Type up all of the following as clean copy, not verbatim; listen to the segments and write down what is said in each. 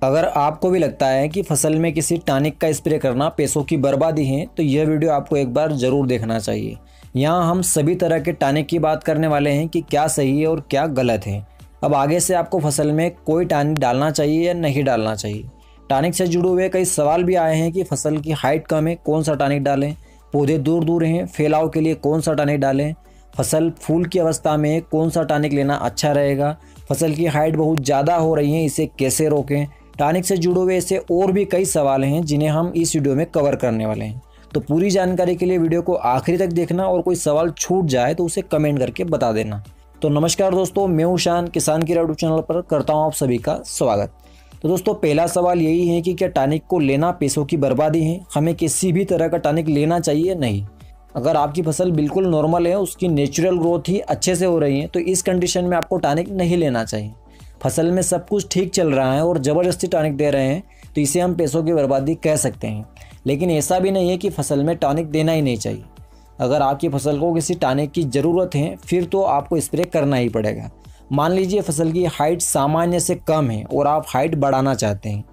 अगर आपको भी लगता है कि फसल में किसी टॉनिक का स्प्रे करना पैसों की बर्बादी है तो यह वीडियो आपको एक बार ज़रूर देखना चाहिए। यहाँ हम सभी तरह के टॉनिक की बात करने वाले हैं कि क्या सही है और क्या गलत है। अब आगे से आपको फसल में कोई टॉनिक डालना चाहिए या नहीं डालना चाहिए। टॉनिक से जुड़े हुए कई सवाल भी आए हैं कि फसल की हाइट कम है कौन सा टॉनिक डालें, पौधे दूर दूर हैं फैलाव के लिए कौन सा टॉनिक डालें, फसल फूल की अवस्था में कौन सा टॉनिक लेना अच्छा रहेगा, फसल की हाइट बहुत ज़्यादा हो रही है इसे कैसे रोकें। टॉनिक से जुड़े हुए ऐसे और भी कई सवाल हैं जिन्हें हम इस वीडियो में कवर करने वाले हैं। तो पूरी जानकारी के लिए वीडियो को आखिरी तक देखना और कोई सवाल छूट जाए तो उसे कमेंट करके बता देना। तो नमस्कार दोस्तों, मैं हूं शान, किसान की यूट्यूब चैनल पर करता हूं आप सभी का स्वागत। तो दोस्तों, पहला सवाल यही है कि क्या टॉनिक को लेना पैसों की बर्बादी है, हमें किसी भी तरह का टॉनिक लेना चाहिए या नहीं। अगर आपकी फसल बिल्कुल नॉर्मल है, उसकी नेचुरल ग्रोथ ही अच्छे से हो रही है, तो इस कंडीशन में आपको टॉनिक नहीं लेना चाहिए। फसल में सब कुछ ठीक चल रहा है और ज़बरदस्ती टॉनिक दे रहे हैं तो इसे हम पैसों की बर्बादी कह सकते हैं। लेकिन ऐसा भी नहीं है कि फसल में टॉनिक देना ही नहीं चाहिए। अगर आपकी फसल को किसी टॉनिक की ज़रूरत है फिर तो आपको स्प्रे करना ही पड़ेगा। मान लीजिए फसल की हाइट सामान्य से कम है और आप हाइट बढ़ाना चाहते हैं,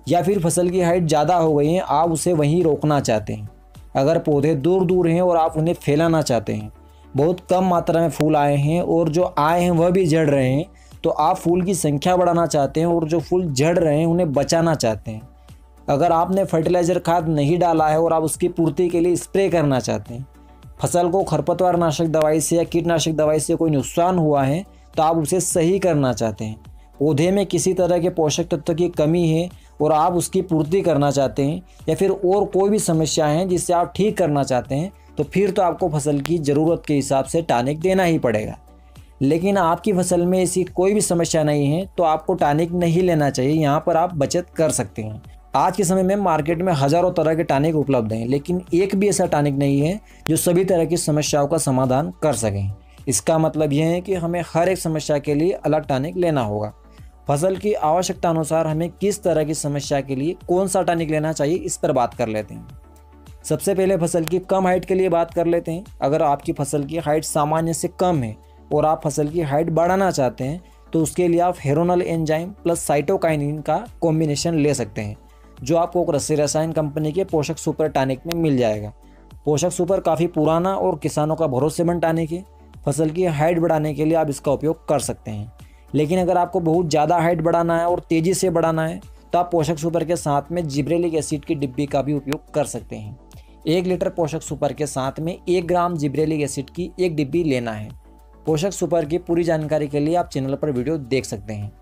या फिर फसल की हाइट ज़्यादा हो गई है, आप उसे वहीं रोकना चाहते हैं। अगर पौधे दूर दूर हैं और आप उन्हें फैलाना चाहते हैं, बहुत कम मात्रा में फूल आए हैं और जो आए हैं वह भी झड़ रहे हैं, तो आप फूल की संख्या बढ़ाना चाहते हैं और जो फूल झड़ रहे हैं उन्हें बचाना चाहते हैं। अगर आपने फर्टिलाइज़र खाद नहीं डाला है और आप उसकी पूर्ति के लिए स्प्रे करना चाहते हैं, फसल को खरपतवार नाशक दवाई से या कीटनाशक दवाई से कोई नुकसान हुआ है तो आप उसे सही करना चाहते हैं, पौधे में किसी तरह के पोषक तत्व की कमी है और आप उसकी पूर्ति करना चाहते हैं, या फिर और कोई भी समस्या है जिससे आप ठीक करना चाहते हैं, तो फिर तो आपको फसल की ज़रूरत के हिसाब से टॉनिक देना ही पड़ेगा। लेकिन आपकी फसल में ऐसी कोई भी समस्या नहीं है तो आपको टॉनिक नहीं लेना चाहिए। यहाँ पर आप बचत कर सकते हैं। आज के समय में मार्केट में हज़ारों तरह के टॉनिक उपलब्ध हैं, लेकिन एक भी ऐसा टॉनिक नहीं है जो सभी तरह की समस्याओं का समाधान कर सकें। इसका मतलब यह है कि हमें हर एक समस्या के लिए अलग टॉनिक लेना होगा। फसल की आवश्यकता अनुसार हमें किस तरह की समस्या के लिए कौन सा टॉनिक लेना चाहिए, इस पर बात कर लेते हैं। सबसे पहले फसल की कम हाइट के लिए बात कर लेते हैं। अगर आपकी फसल की हाइट सामान्य से कम है और आप फसल की हाइट बढ़ाना चाहते हैं तो उसके लिए आप हेरोनल एंजाइम प्लस साइटोकाइनिन का कॉम्बिनेशन ले सकते हैं, जो आपको कृषि रसायन कंपनी के पोषक सुपर टॉनिक में मिल जाएगा। पोषक सुपर काफ़ी पुराना और किसानों का भरोसेमंद टॉनिक है। फसल की हाइट बढ़ाने के लिए आप इसका उपयोग कर सकते हैं। लेकिन अगर आपको बहुत ज़्यादा हाइट बढ़ाना है और तेज़ी से बढ़ाना है तो आप पोषक सुपर के साथ में जिब्रेलिक एसिड की डिब्बी का भी उपयोग कर सकते हैं। 1 लीटर पोषक सुपर के साथ में 1 ग्राम जिब्रेलिक एसिड की एक डिब्बी लेना है। पोषक सुपर की पूरी जानकारी के लिए आप चैनल पर वीडियो देख सकते हैं।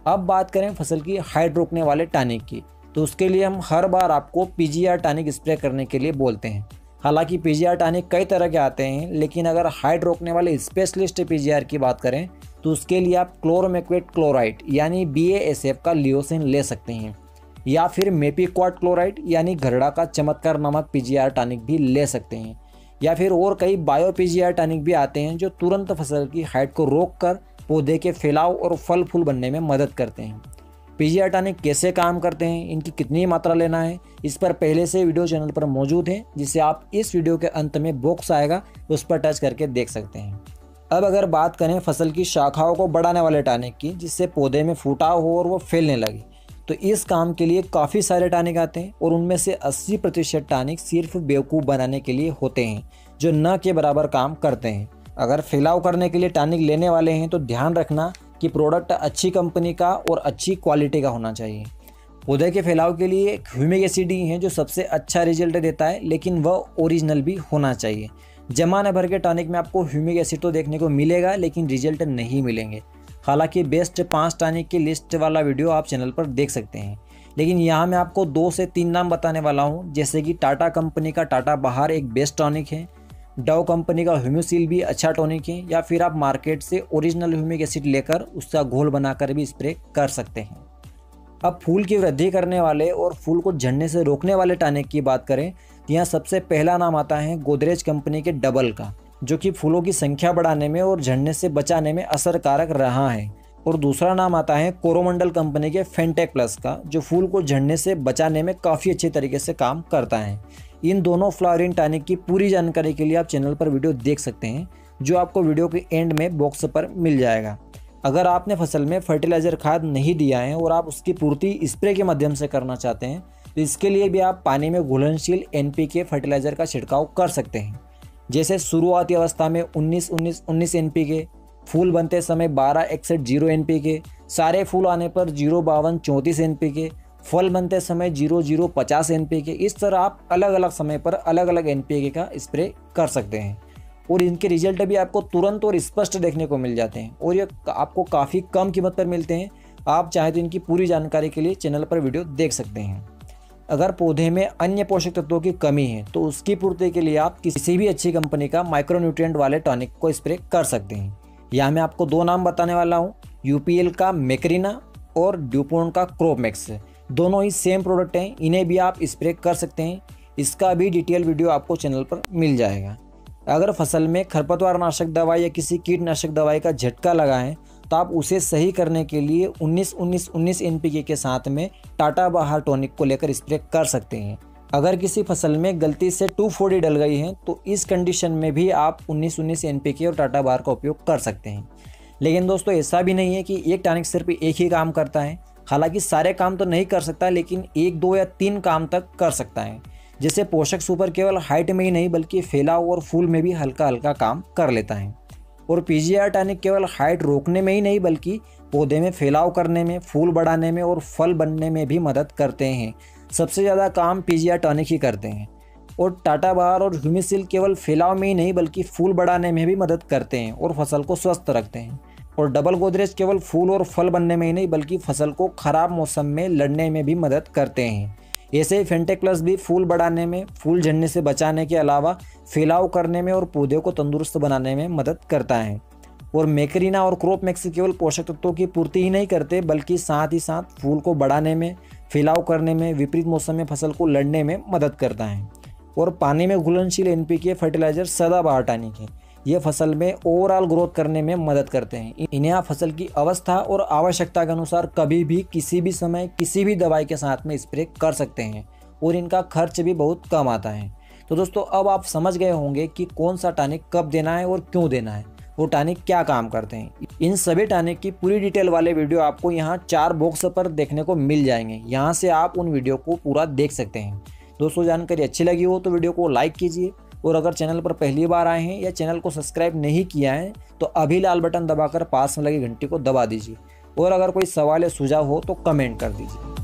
अब बात करें फसल की हाइट रोकने वाले टॉनिक की, तो उसके लिए हम हर बार आपको पीजीआर टॉनिक स्प्रे करने के लिए बोलते हैं। हालांकि पीजीआर टॉनिक कई तरह के आते हैं, लेकिन अगर हाइट रोकने वाले स्पेशलिस्ट पीजीआर की बात करें तो उसके लिए आप क्लोरोमेक्वेट क्लोराइड यानी BASF का लियोसिन ले सकते हैं, या फिर मेपिक्वाट क्लोराइड यानी घरड़ा का चमत्कार नामक पीजीआर टॉनिक भी ले सकते हैं, या फिर और कई बायो पीजीआर टॉनिक भी आते हैं जो तुरंत फसल की हाइट को रोककर पौधे के फैलाव और फल फूल बनने में मदद करते हैं। पीजीआर टॉनिक कैसे काम करते हैं, इनकी कितनी मात्रा लेना है, इस पर पहले से वीडियो चैनल पर मौजूद है, जिसे आप इस वीडियो के अंत में बॉक्स आएगा उस पर टच करके देख सकते हैं। अब अगर बात करें फसल की शाखाओं को बढ़ाने वाले टॉनिक की, जिससे पौधे में फुटाव हो और वो फैलने लगे, तो इस काम के लिए काफ़ी सारे टॉनिक आते हैं और उनमें से 80% टॉनिक सिर्फ बेवकूफ़ बनाने के लिए होते हैं, जो न के बराबर काम करते हैं। अगर फैलाव करने के लिए टॉनिक लेने वाले हैं तो ध्यान रखना कि प्रोडक्ट अच्छी कंपनी का और अच्छी क्वालिटी का होना चाहिए। पौधे के फैलाव के लिए ह्यूमिक एसिड ही है जो सबसे अच्छा रिजल्ट देता है, लेकिन वह ओरिजिनल भी होना चाहिए। जमाने भर के टॉनिक में आपको ह्यूमिक एसिड तो देखने को मिलेगा, लेकिन रिजल्ट नहीं मिलेंगे। हालांकि बेस्ट 5 टॉनिक की लिस्ट वाला वीडियो आप चैनल पर देख सकते हैं, लेकिन यहाँ मैं आपको 2 से 3 नाम बताने वाला हूँ, जैसे कि टाटा कंपनी का टाटा बहार एक बेस्ट टॉनिक है, डव कंपनी का ह्यूमिसिल भी अच्छा टॉनिक है, या फिर आप मार्केट से ओरिजिनल ह्यूमिक एसिड लेकर उसका घोल बनाकर भी स्प्रे कर सकते हैं। अब फूल की वृद्धि करने वाले और फूल को झड़ने से रोकने वाले टॉनिक की बात करें तो यहाँ सबसे पहला नाम आता है गोदरेज कंपनी के डबल का, जो कि फूलों की संख्या बढ़ाने में और झड़ने से बचाने में असरकारक रहा है। और दूसरा नाम आता है कोरोमंडल कंपनी के फेंटेक प्लस का, जो फूल को झड़ने से बचाने में काफ़ी अच्छे तरीके से काम करता है। इन दोनों फ्लावरिंग टॉनिक की पूरी जानकारी के लिए आप चैनल पर वीडियो देख सकते हैं, जो आपको वीडियो के एंड में बॉक्स पर मिल जाएगा। अगर आपने फसल में फर्टिलाइज़र खाद नहीं दिया है और आप उसकी पूर्ति स्प्रे के माध्यम से करना चाहते हैं तो इसके लिए भी आप पानी में घुलनशील NPK फर्टिलाइज़र का छिड़काव कर सकते हैं। जैसे शुरुआती अवस्था में 19-19-19 NPK, फूल बनते समय 12-61-0 NPK, सारे फूल आने पर 0-52-34 NPK, फल बनते समय 0-0-50 NPK। इस तरह आप अलग अलग समय पर अलग अलग NPK का स्प्रे कर सकते हैं और इनके रिजल्ट भी आपको तुरंत और स्पष्ट देखने को मिल जाते हैं और ये आपको काफ़ी कम कीमत पर मिलते हैं। आप चाहें तो इनकी पूरी जानकारी के लिए चैनल पर वीडियो देख सकते हैं। अगर पौधे में अन्य पोषक तत्वों की कमी है तो उसकी पूर्ति के लिए आप किसी भी अच्छी कंपनी का माइक्रोन्यूट्रिएंट वाले टॉनिक को स्प्रे कर सकते हैं। यहाँ मैं आपको 2 नाम बताने वाला हूँ, UPL का मैक्रीना और ड्यूपोन्ट का क्रोपमैक्स। दोनों ही सेम प्रोडक्ट हैं, इन्हें भी आप स्प्रे कर सकते हैं। इसका भी डिटेल वीडियो आपको चैनल पर मिल जाएगा। अगर फसल में खरपतवार नाशक दवाई या किसी कीटनाशक दवाई का झटका लगा है तो आप उसे सही करने के लिए 19-19-19 NPK के साथ में टाटा बहार टॉनिक को लेकर स्प्रे कर सकते हैं। अगर किसी फसल में गलती से 2,4-D डल गई है तो इस कंडीशन में भी आप 19-19 NPK और टाटा बहार का उपयोग कर सकते हैं। लेकिन दोस्तों ऐसा भी नहीं है कि एक टॉनिक सिर्फ एक ही काम करता है। हालांकि सारे काम तो नहीं कर सकता लेकिन 1, 2 या 3 काम तक कर सकता है। जैसे पोषक सुपर केवल हाइट में ही नहीं बल्कि फैलाव और फूल में भी हल्का हल्का काम कर लेता है। और PGR टॉनिक केवल हाइट रोकने में ही नहीं बल्कि पौधे में फैलाव करने में, फूल बढ़ाने में और फल बनने में भी मदद करते हैं। सबसे ज़्यादा काम PGR टॉनिक ही करते हैं। और टाटा बहार और ह्यूमिसिल केवल फैलाव में ही नहीं बल्कि फूल बढ़ाने में भी मदद करते हैं और फसल को स्वस्थ रखते हैं। और डबल गोदरेज केवल फूल और फल बनने में ही नहीं बल्कि फसल को खराब मौसम में लड़ने में भी मदद करते हैं। ऐसे ही फेंटेक प्लस भी फूल बढ़ाने में, फूल झड़ने से बचाने के अलावा फैलाव करने में और पौधे को तंदुरुस्त बनाने में मदद करता है। और मैक्रीना और क्रोपमैक्स केवल पोषक तत्वों की पूर्ति ही नहीं करते बल्कि साथ ही साथ फूल को बढ़ाने में, फैलाव करने में, विपरीत मौसम में फसल को लड़ने में मदद करता है। और पानी में घुलनशील NPK फर्टिलाइजर सदाबहार टॉनिक है। ये फसल में ओवरऑल ग्रोथ करने में मदद करते हैं। इन्हें आप फसल की अवस्था और आवश्यकता के अनुसार कभी भी किसी भी समय किसी भी दवाई के साथ में स्प्रे कर सकते हैं और इनका खर्च भी बहुत कम आता है। तो दोस्तों अब आप समझ गए होंगे कि कौन सा टॉनिक कब देना है और क्यों देना है, वो टॉनिक क्या काम करते हैं। इन सभी टॉनिक की पूरी डिटेल वाले वीडियो आपको यहाँ 4 बॉक्स पर देखने को मिल जाएंगे। यहाँ से आप उन वीडियो को पूरा देख सकते हैं। दोस्तों जानकारी अच्छी लगी हो तो वीडियो को लाइक कीजिए और अगर चैनल पर पहली बार आए हैं या चैनल को सब्सक्राइब नहीं किया है तो अभी लाल बटन दबाकर पास में लगी घंटी को दबा दीजिए और अगर कोई सवाल या सुझाव हो तो कमेंट कर दीजिए।